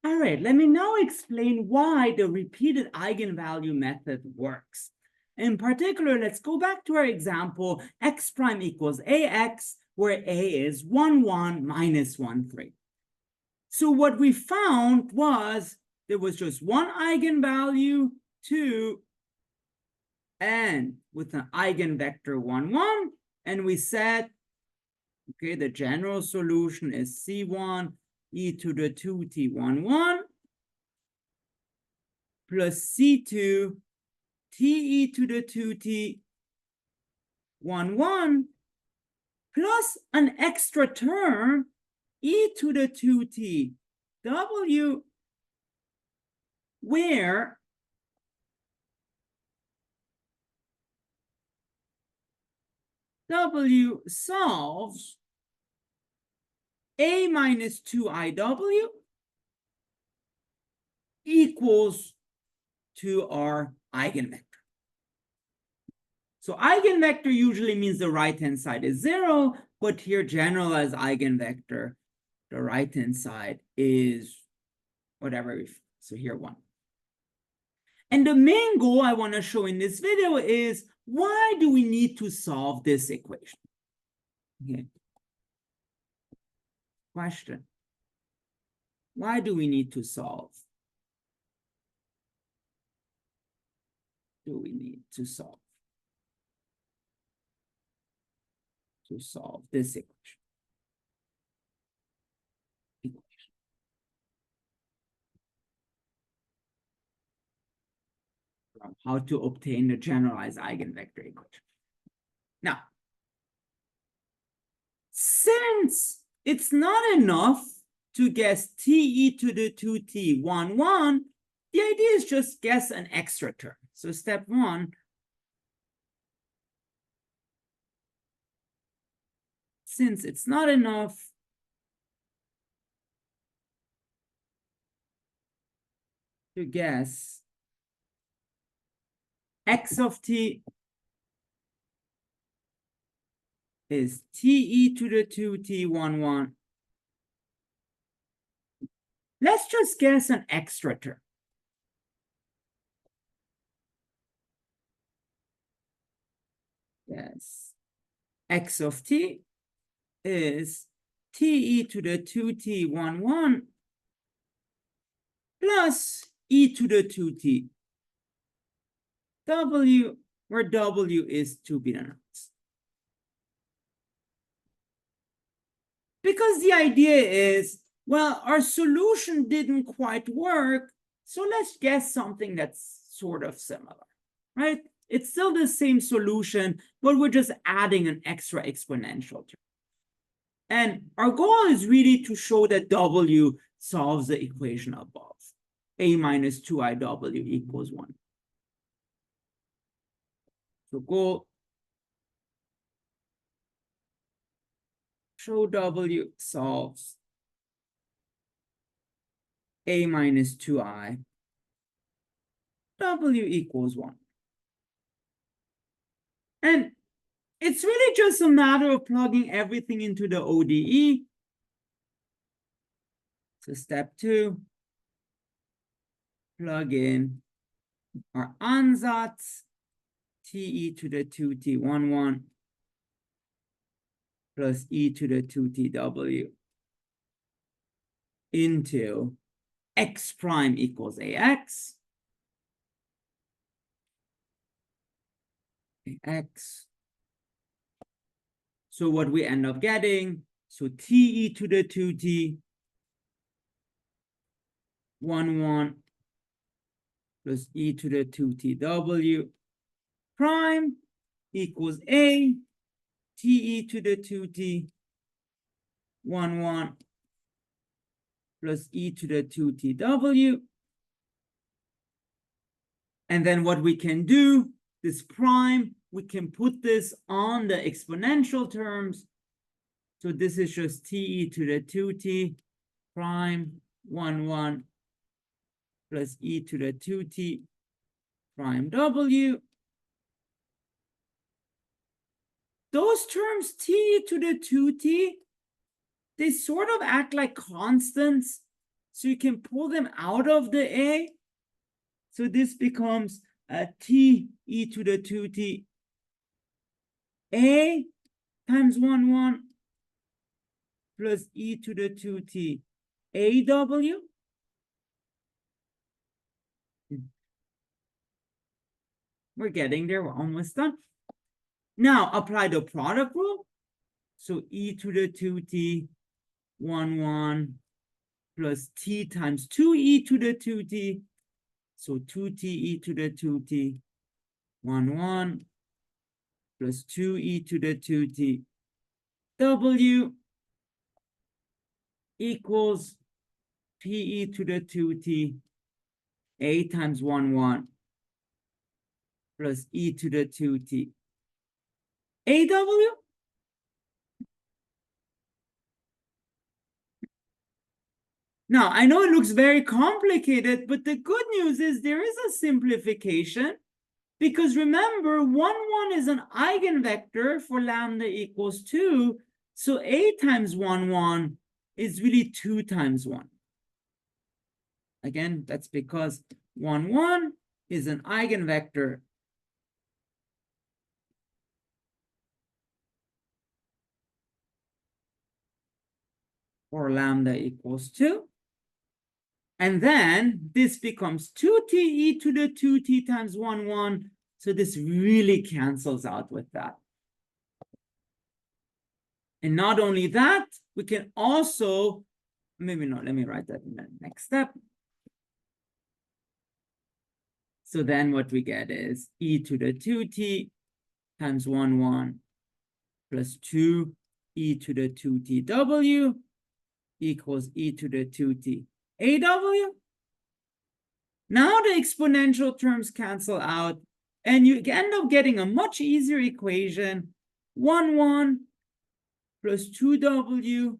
All right, let me now explain why the repeated eigenvalue method works. In particular, let's go back to our example, x prime equals ax, where a is 1, 1 minus 1, 3. So what we found was there was just one eigenvalue, 2, and with an eigenvector 1, 1, and we said, okay, the general solution is C1 e to the 2t 1, 1 plus C2 t e to the 2t 1, 1 plus an extra term e to the 2t w, where w solves a minus 2iw equals to our eigenvector. So eigenvector usually means the right-hand side is 0, but here generalized eigenvector, the right-hand side is whatever. So here 1. And the main goal I want to show in this video is, why do we need to solve this equation? Okay. Question. Why do we need to solve? Do we need to solve? To solve this equation. How to obtain the generalized eigenvector equation. Now, since it's not enough to guess t e to the 2t 1, 1, the idea is just guess an extra term. So step 1, since it's not enough to guess x of t is t e to the 2t 1, 1. Let's just guess an extra term. Yes, x of t is t e to the 2t 1, 1 plus e to the 2t w, where w is 2 beta knots. Because the idea is, well, our solution didn't quite work, so let's guess something that's sort of similar, right? It's still the same solution, but we're just adding an extra exponential term. And our goal is really to show that w solves the equation above. A minus 2iw equals 1. So goal, show w solves a minus 2i, w equals 1. And it's really just a matter of plugging everything into the ODE. So step 2, plug in our ansatz, t e to the 2t 1, 1 plus e to the 2tw into x prime equals ax, ax. So what we end up getting, so t e to the 2t 1, 1 plus e to the 2tw prime equals a t e to the 2t 1, 1 plus e to the 2tw. And then what we can do, this prime, we can put this on the exponential terms. So this is just t e to the 2t prime 1, 1 plus e to the 2t prime w. Those terms t to the 2t, they sort of act like constants. So you can pull them out of the A. So this becomes t e to the 2t A times 1, 1 plus e to the 2t AW. We're getting there. We're almost done. Now apply the product rule. So e to the 2t 1, 1 plus t times 2e to the 2t. So 2t e to the 2t 1, 1 plus 2e to the 2t w equals pe to the 2t a times 1, 1 plus e to the 2t AW. Now, I know it looks very complicated, but the good news is there is a simplification, because remember, 1, 1 is an eigenvector for lambda equals 2. So A times 1, 1 is really 2 times 1. Again, that's because 1, 1 is an eigenvector for lambda equals 2. And then this becomes 2t e to the 2t times 1, 1. So this really cancels out with that. And not only that, we can also, maybe not, let me write that in the next step. So then what we get is e to the 2t times 1, 1 plus 2 e to the 2tw equals e to the 2t AW. Now the exponential terms cancel out, and you end up getting a much easier equation. 1, 1 plus 2w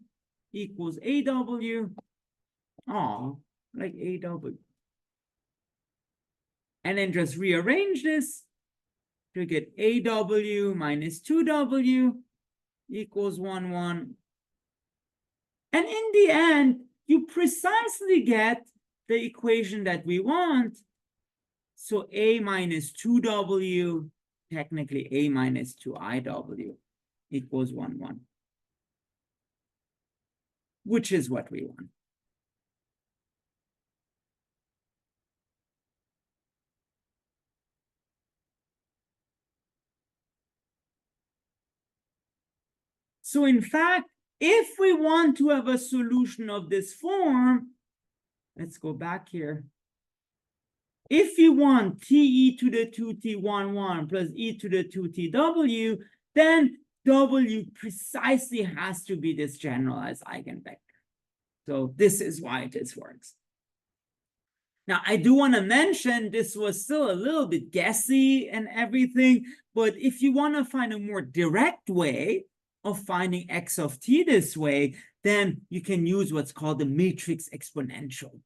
equals AW. Oh, like AW. And then just rearrange this to get AW minus 2w equals 1, 1. And in the end, you precisely get the equation that we want. So A minus 2w, technically A minus 2iw equals 1, 1, which is what we want. So in fact, if we want to have a solution of this form, let's go back here. If you want t e to the 2t 1, 1 plus e to the 2tw, then w precisely has to be this generalized eigenvector. So this is why this works. Now, I do want to mention this was still a little bit guessy and everything, but if you want to find a more direct way of finding x of t this way, then you can use what's called the matrix exponential.